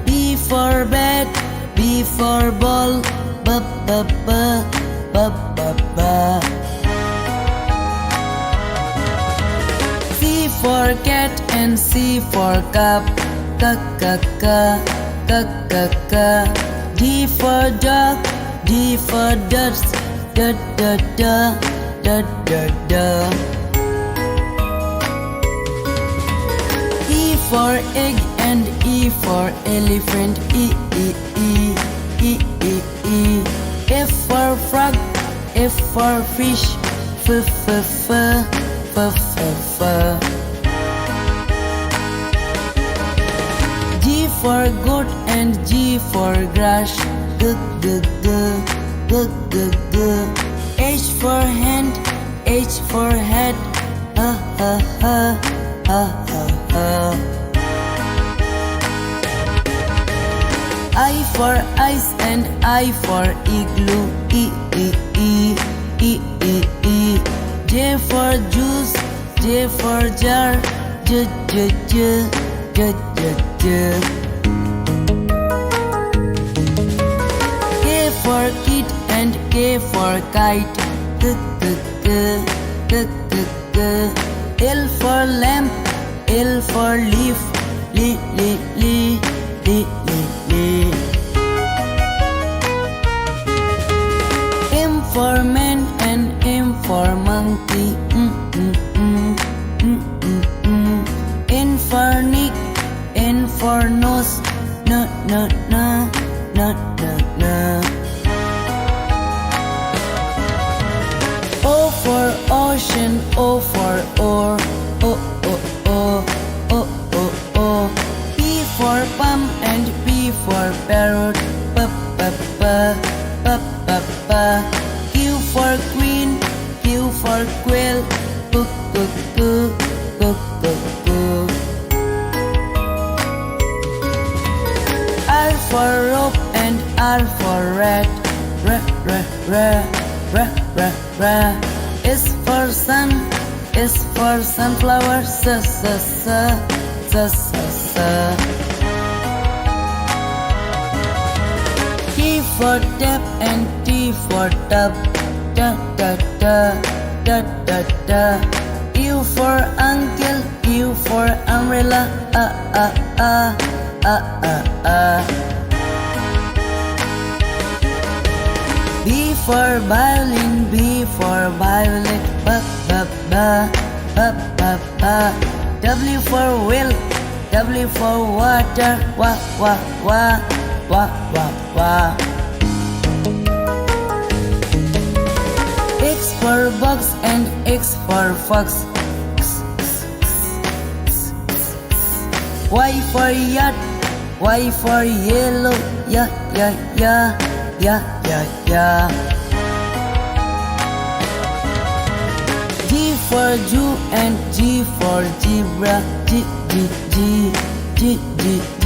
B for bat, B for ball, B, B, B, B, B, B. C for cat and C for cup, C, C, C, C, C, C. D for dog, D for ducks, D, D, D, D, D, D. E for egg and E for elephant, E, E, E, E, E, E. F for frog, F for fish, F, F, F, F, F, F. G for goat and G for grass, G, G, G, G, G, G. H for hand, H for head, H, H, H, H, H. I for ice and I for igloo, E, E, E, E, E, E. J for juice, J for jar, J, J, J, J, J, J. K for kit and K for kite, K, K, K, K, K, K. L for lamp, L for leaf, Li, Li, Li, Li, Li, Li. M for man and M for monkey, N for Nick, N for nose, N, N, N, N, N, N. O for ocean, O for oar, O, O, O, O, O, O. P for palm and P for parrot, P, P, P, P, P, P. Q for queen, Q for quail, Q, Q, Q, Q, Q, Q. R for rope and R for rat, R, R, R, R, R, R. S for sun, S for sunflower, S, S, S, S, S, S. T for tap and T for tub, da, da, da, da, da, da. U for uncle, U for umbrella, B for violin, B for violet, B, B, B, B, B, B. W for whale, W for water, wa, wa, wa, wa, wa, wa. X for box and X for fox, X, X, X, X, X. Y for yacht, Y for yellow, ya, ya, ya, ya, ya, ya. G for Jew and G for zebra, G, G, G, G, G, G.